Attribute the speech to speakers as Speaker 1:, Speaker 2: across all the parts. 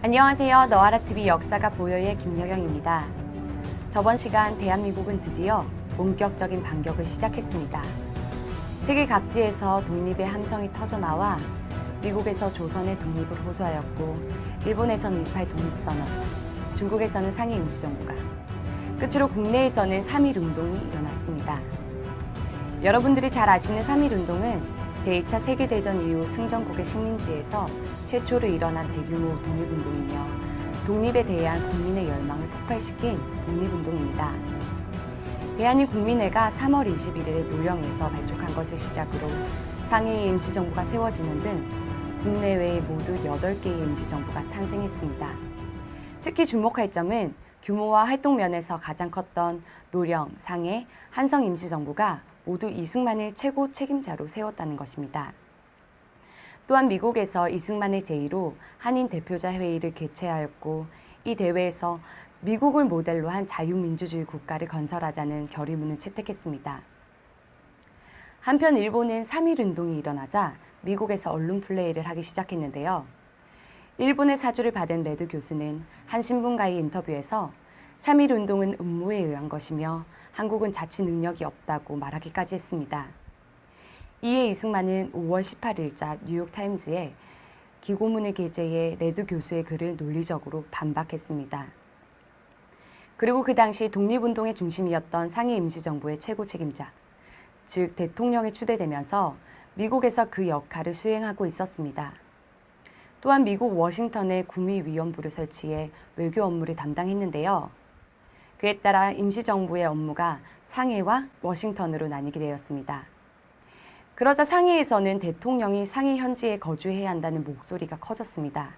Speaker 1: 안녕하세요. 너와라TV 역사가 보여의 김여경입니다. 저번 시간 대한민국은 드디어 본격적인 반격을 시작했습니다. 세계 각지에서 독립의 함성이 터져나와 미국에서 조선의 독립을 호소하였고, 일본에서는 2.18 독립선언, 중국에서는 상해 임시정부가, 끝으로 국내에서는 3.1운동이 일어났습니다. 여러분들이 잘 아시는 3.1운동은 제2차 세계대전 이후 승전국의 식민지에서 최초로 일어난 대규모 독립운동이며 독립에 대한 국민의 열망을 폭발시킨 독립운동입니다. 대한민국민회가 3월 21일에 노령에서 발족한 것을 시작으로 상해의 임시정부가 세워지는 등 국내외에 모두 8개의 임시정부가 탄생했습니다. 특히 주목할 점은 규모와 활동 면에서 가장 컸던 노령, 상해, 한성 임시정부가 모두 이승만을 최고 책임자로 세웠다는 것입니다. 또한 미국에서 이승만의 제의로 한인 대표자 회의를 개최하였고, 이 대회에서 미국을 모델로 한 자유민주주의 국가를 건설하자는 결의문을 채택했습니다. 한편 일본은 3.1운동이 일어나자 미국에서 언론 플레이를 하기 시작했는데요. 일본의 사주를 받은 레드 교수는 한 신문과의 인터뷰에서 3.1운동은 음모에 의한 것이며 한국은 자치 능력이 없다고 말하기까지 했습니다. 이에 이승만은 5월 18일자 뉴욕타임즈에 기고문을 게재해 레드 교수의 글을 논리적으로 반박했습니다. 그리고 그 당시 독립운동의 중심이었던 상해 임시정부의 최고 책임자, 즉 대통령에 추대되면서 미국에서 그 역할을 수행하고 있었습니다. 또한 미국 워싱턴에 구미위원부를 설치해 외교 업무를 담당했는데요. 그에 따라 임시정부의 업무가 상해와 워싱턴으로 나뉘게 되었습니다. 그러자 상해에서는 대통령이 상해 현지에 거주해야 한다는 목소리가 커졌습니다.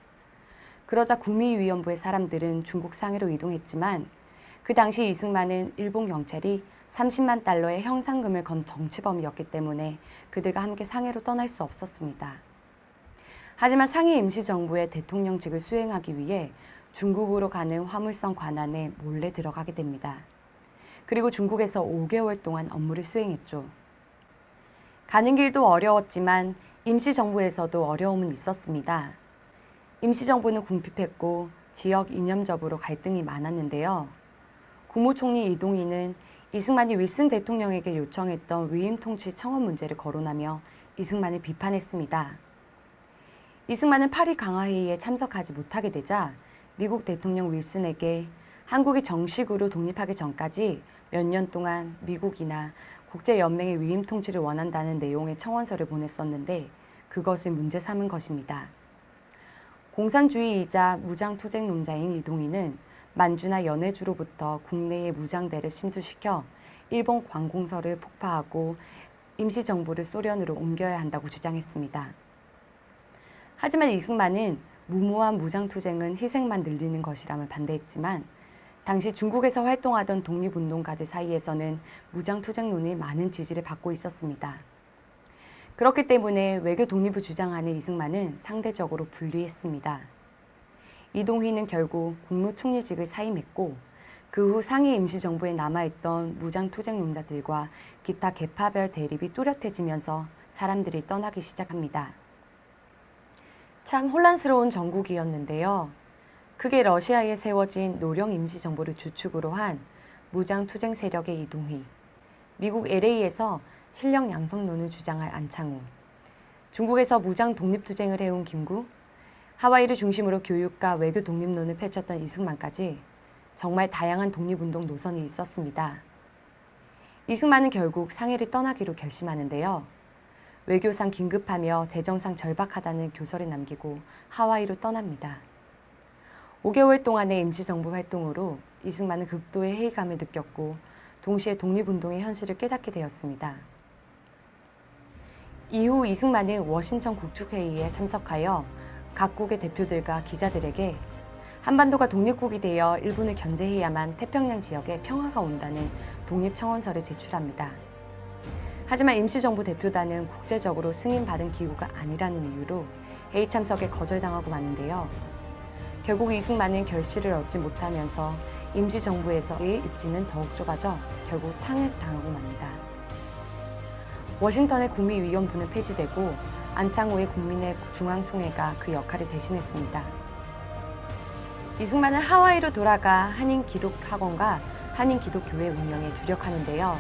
Speaker 1: 그러자 구미위원부의 사람들은 중국 상해로 이동했지만 그 당시 이승만은 일본 경찰이 30만 달러의 형상금을 건 정치범이었기 때문에 그들과 함께 상해로 떠날 수 없었습니다. 하지만 상해 임시정부의 대통령직을 수행하기 위해 중국으로 가는 화물선 관안에 몰래 들어가게 됩니다. 그리고 중국에서 5개월 동안 업무를 수행했죠. 가는 길도 어려웠지만 임시정부에서도 어려움은 있었습니다. 임시정부는 궁핍했고 지역 이념적으로 갈등이 많았는데요. 국무총리 이동희는 이승만이 윌슨 대통령에게 요청했던 위임 통치 청원 문제를 거론하며 이승만을 비판했습니다. 이승만은 파리 강화회의에 참석하지 못하게 되자 미국 대통령 윌슨에게 한국이 정식으로 독립하기 전까지 몇 년 동안 미국이나 국제연맹의 위임 통치를 원한다는 내용의 청원서를 보냈었는데 그것을 문제 삼은 것입니다. 공산주의이자 무장투쟁론자인 이동희는 만주나 연해주로부터 국내의 무장대를 침투시켜 일본 관공서를 폭파하고 임시정부를 소련으로 옮겨야 한다고 주장했습니다. 하지만 이승만은 무모한 무장투쟁은 희생만 늘리는 것이라며 반대했지만 당시 중국에서 활동하던 독립운동가들 사이에서는 무장투쟁론이 많은 지지를 받고 있었습니다. 그렇기 때문에 외교 독립을 주장하는 이승만은 상대적으로 불리했습니다. 이동희는 결국 국무총리직을 사임했고 그 후 상해 임시정부에 남아있던 무장투쟁론자들과 기타 계파별 대립이 뚜렷해지면서 사람들이 떠나기 시작합니다. 참 혼란스러운 정국이었는데요. 크게 러시아에 세워진 노령 임시정부를 주축으로 한 무장투쟁 세력의 이동희, 미국 LA에서 실력 양성론을 주장할 안창호, 중국에서 무장 독립투쟁을 해온 김구, 하와이를 중심으로 교육과 외교 독립론을 펼쳤던 이승만까지 정말 다양한 독립운동 노선이 있었습니다. 이승만은 결국 상해를 떠나기로 결심하는데요. 외교상 긴급하며 재정상 절박하다는 교서를 남기고 하와이로 떠납니다. 5개월 동안의 임시정부 활동으로 이승만은 극도의 회의감을 느꼈고 동시에 독립운동의 현실을 깨닫게 되었습니다. 이후 이승만은 워싱턴 국축회의에 참석하여 각국의 대표들과 기자들에게 한반도가 독립국이 되어 일본을 견제해야만 태평양 지역에 평화가 온다는 독립청원서를 제출합니다. 하지만 임시정부 대표단은 국제적으로 승인받은 기구가 아니라는 이유로 회의 참석에 거절당하고 마는데요. 결국 이승만은 결실을 얻지 못하면서 임시정부에서의 입지는 더욱 좁아져 결국 탄핵당하고 맙니다. 워싱턴의 구미위원부는 폐지되고 안창호의 국민의 중앙총회가 그 역할을 대신했습니다. 이승만은 하와이로 돌아가 한인기독학원과 한인기독교회 운영에 주력하는데요.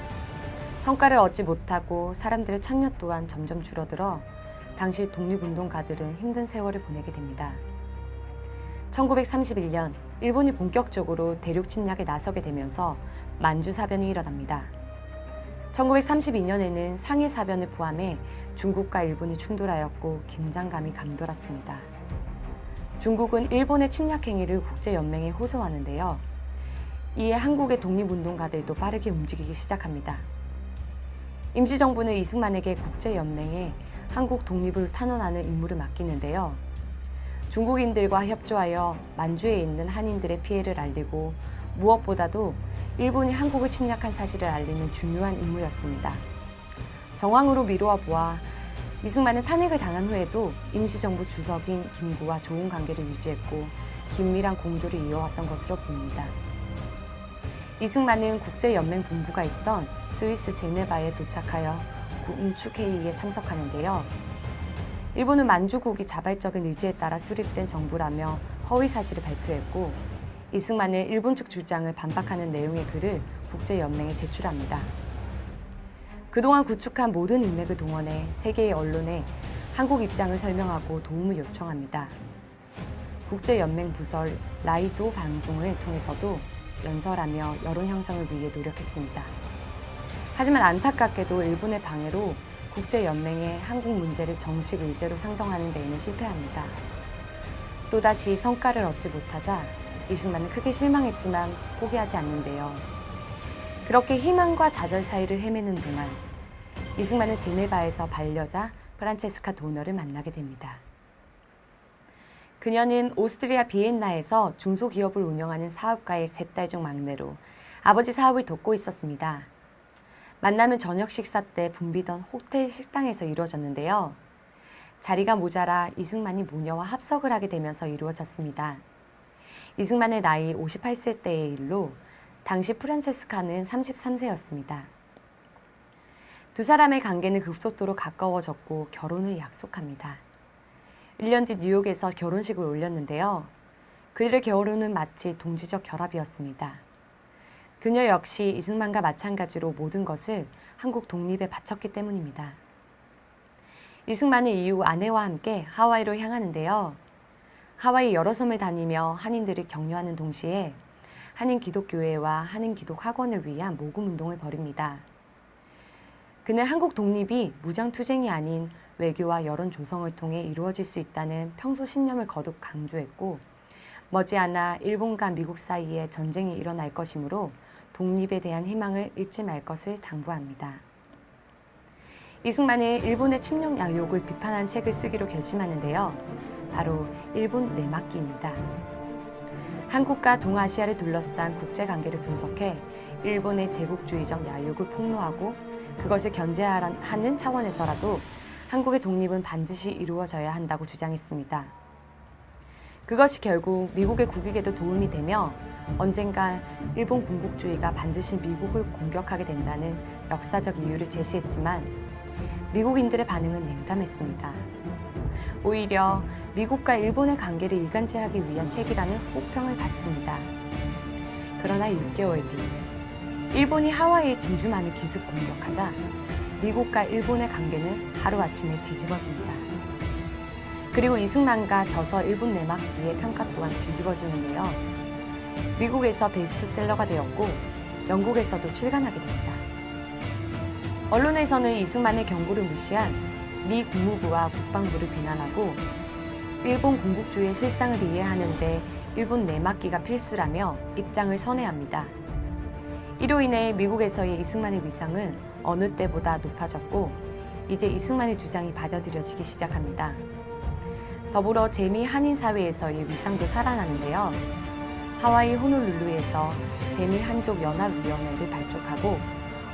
Speaker 1: 성과를 얻지 못하고 사람들의 참여 또한 점점 줄어들어 당시 독립운동가들은 힘든 세월을 보내게 됩니다. 1931년 일본이 본격적으로 대륙 침략에 나서게 되면서 만주사변이 일어납니다. 1932년에는 상해사변을 포함해 중국과 일본이 충돌하였고 긴장감이 감돌았습니다. 중국은 일본의 침략 행위를 국제연맹에 호소하는데요. 이에 한국의 독립운동가들도 빠르게 움직이기 시작합니다. 임시정부는 이승만에게 국제연맹에 한국 독립을 탄원하는 임무를 맡기는데요. 중국인들과 협조하여 만주에 있는 한인들의 피해를 알리고 무엇보다도 일본이 한국을 침략한 사실을 알리는 중요한 임무였습니다. 정황으로 미루어 보아 이승만은 탄핵을 당한 후에도 임시정부 주석인 김구와 좋은 관계를 유지했고 긴밀한 공조를 이어왔던 것으로 보입니다. 이승만은 국제연맹 본부가 있던 스위스 제네바에 도착하여 군축회의에 참석하는데요. 일본은 만주국이 자발적인 의지에 따라 수립된 정부라며 허위 사실을 발표했고 이승만은 일본 측 주장을 반박하는 내용의 글을 국제연맹에 제출합니다. 그동안 구축한 모든 인맥을 동원해 세계의 언론에 한국 입장을 설명하고 도움을 요청합니다. 국제연맹 부설 라이도 방송을 통해서도 연설하며 여론 형성을 위해 노력했습니다. 하지만 안타깝게도 일본의 방해로 국제연맹의 한국 문제를 정식 의제로 상정하는 데에는 실패합니다. 또다시 성과를 얻지 못하자 이승만은 크게 실망했지만 포기하지 않는데요. 그렇게 희망과 좌절 사이를 헤매는 동안 이승만은 제네바에서 반려자 프란체스카 도너를 만나게 됩니다. 그녀는 오스트리아 비엔나에서 중소기업을 운영하는 사업가의 셋 딸 중 막내로 아버지 사업을 돕고 있었습니다. 만남은 저녁 식사 때 붐비던 호텔 식당에서 이루어졌는데요. 자리가 모자라 이승만이 모녀와 합석을 하게 되면서 이루어졌습니다. 이승만의 나이 58세 때의 일로 당시 프란체스카는 33세였습니다. 두 사람의 관계는 급속도로 가까워졌고 결혼을 약속합니다. 1년 뒤 뉴욕에서 결혼식을 올렸는데요. 그들의 결혼은 마치 동지적 결합이었습니다. 그녀 역시 이승만과 마찬가지로 모든 것을 한국 독립에 바쳤기 때문입니다. 이승만은 이후 아내와 함께 하와이로 향하는데요. 하와이 여러 섬을 다니며 한인들을 격려하는 동시에 한인 기독교회와 한인 기독학원을 위한 모금 운동을 벌입니다. 그는 한국 독립이 무장투쟁이 아닌 외교와 여론 조성을 통해 이루어질 수 있다는 평소 신념을 거듭 강조했고 머지않아 일본과 미국 사이에 전쟁이 일어날 것이므로 독립에 대한 희망을 잃지 말 것을 당부합니다. 이승만은 일본의 침략 야욕을 비판한 책을 쓰기로 결심하는데요. 바로 일본 내막기입니다. 한국과 동아시아를 둘러싼 국제관계를 분석해 일본의 제국주의적 야욕을 폭로하고 그것을 견제하는 차원에서라도 한국의 독립은 반드시 이루어져야 한다고 주장했습니다. 그것이 결국 미국의 국익에도 도움이 되며 언젠가 일본 군국주의가 반드시 미국을 공격하게 된다는 역사적 이유를 제시했지만 미국인들의 반응은 냉담했습니다. 오히려 미국과 일본의 관계를 이간질하기 위한 책이라는 혹평을 받습니다. 그러나 6개월 뒤 일본이 하와이의 진주만을 기습 공격하자 미국과 일본의 관계는 하루아침에 뒤집어집니다. 그리고 이승만과 저서 일본 내막기의 평가 또한 뒤집어지는데요. 미국에서 베스트셀러가 되었고 영국에서도 출간하게 됩니다. 언론에서는 이승만의 경고를 무시한 미 국무부와 국방부를 비난하고 일본 군국주의의 실상을 이해하는 데 일본 내막기가 필수라며 입장을 선회합니다. 이로 인해 미국에서의 이승만의 위상은 어느 때보다 높아졌고 이제 이승만의 주장이 받아들여지기 시작합니다. 더불어 재미 한인 사회에서의 위상도 살아나는데요. 하와이 호놀룰루에서 재미 한족 연합위원회를 발족하고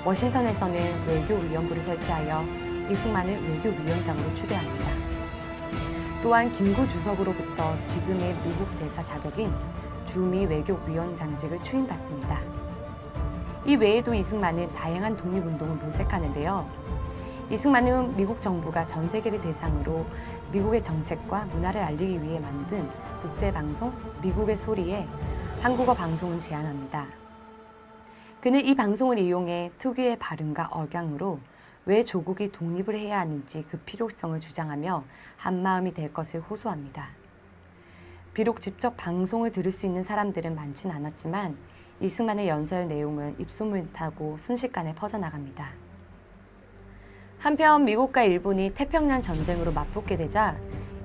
Speaker 1: 워싱턴에서는 외교위원부를 설치하여 이승만을 외교위원장으로 추대합니다. 또한 김구 주석으로부터 지금의 미국 대사 자격인 주미 외교위원장직을 추임받습니다. 이 외에도 이승만은 다양한 독립운동을 모색하는데요. 이승만은 미국 정부가 전 세계를 대상으로 미국의 정책과 문화를 알리기 위해 만든 국제방송 미국의 소리에 한국어 방송은 제안합니다. 그는 이 방송을 이용해 특유의 발음과 억양으로 왜 조국이 독립을 해야 하는지 그 필요성을 주장하며 한마음이 될 것을 호소합니다. 비록 직접 방송을 들을 수 있는 사람들은 많진 않았지만 이승만의 연설 내용은 입소문 타고 순식간에 퍼져나갑니다. 한편 미국과 일본이 태평양 전쟁으로 맞붙게 되자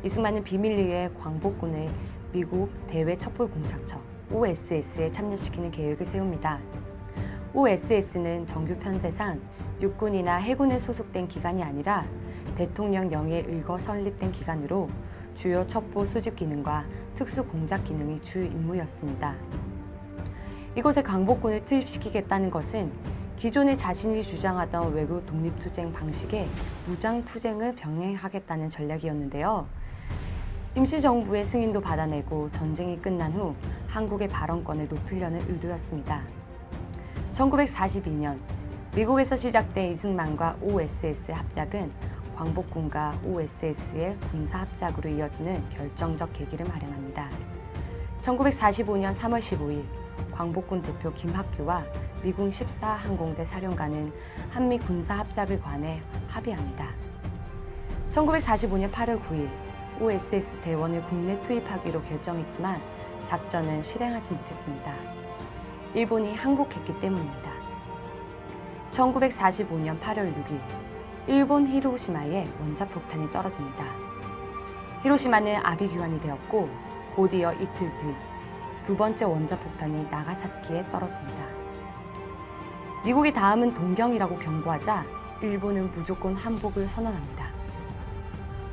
Speaker 1: 이승만은 비밀리에 광복군을 미국 대외 첩보 공작처 OSS에 참여시키는 계획을 세웁니다. OSS는 정규 편제상 육군이나 해군에 소속된 기관이 아니라 대통령 영에 의거 설립된 기관으로 주요 첩보 수집 기능과 특수 공작 기능이 주 임무였습니다. 이곳에 광복군을 투입시키겠다는 것은 기존에 자신이 주장하던 외국 독립투쟁 방식에 무장투쟁을 병행하겠다는 전략이었는데요. 임시정부의 승인도 받아내고 전쟁이 끝난 후 한국의 발언권을 높이려는 의도였습니다. 1942년 미국에서 시작된 이승만과 OSS 합작은 광복군과 OSS의 군사합작으로 이어지는 결정적 계기를 마련합니다. 1945년 3월 15일 광복군 대표 김학규와 미군 14항공대 사령관은 한미 군사합작을 관해 합의합니다. 1945년 8월 9일 OSS 대원을 국내 투입하기로 결정했지만 작전은 실행하지 못했습니다. 일본이 항복했기 때문입니다. 1945년 8월 6일 일본 히로시마에 원자폭탄이 떨어집니다. 히로시마는 아비규환이 되었고 곧이어 이틀 뒤 두 번째 원자폭탄이 나가사키에 떨어집니다. 미국이 다음은 동경이라고 경고하자 일본은 무조건 항복을 선언합니다.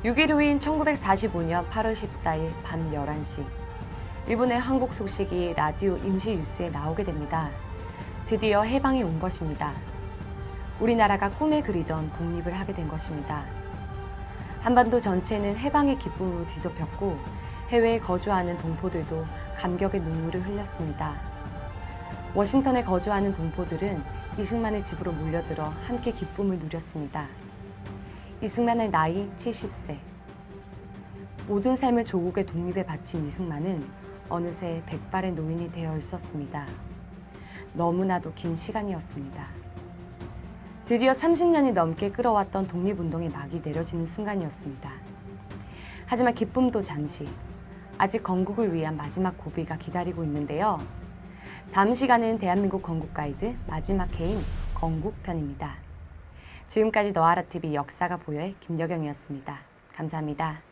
Speaker 1: 6일 후인 1945년 8월 14일 밤 11시 일본의 항복 소식이 라디오 임시 뉴스에 나오게 됩니다. 드디어 해방이 온 것입니다. 우리나라가 꿈에 그리던 독립을 하게 된 것입니다. 한반도 전체는 해방의 기쁨으로 뒤덮였고 해외에 거주하는 동포들도 감격의 눈물을 흘렸습니다. 워싱턴에 거주하는 동포들은 이승만의 집으로 몰려들어 함께 기쁨을 누렸습니다. 이승만의 나이 70세. 모든 삶을 조국의 독립에 바친 이승만은 어느새 백발의 노인이 되어 있었습니다. 너무나도 긴 시간이었습니다. 드디어 30년이 넘게 끌어왔던 독립운동의 막이 내려지는 순간이었습니다. 하지만 기쁨도 잠시, 아직 건국을 위한 마지막 고비가 기다리고 있는데요. 다음 시간은 대한민국 건국 가이드 마지막 회인 건국편입니다. 지금까지 너아라TV 역사가 보여의 김여경이었습니다. 감사합니다.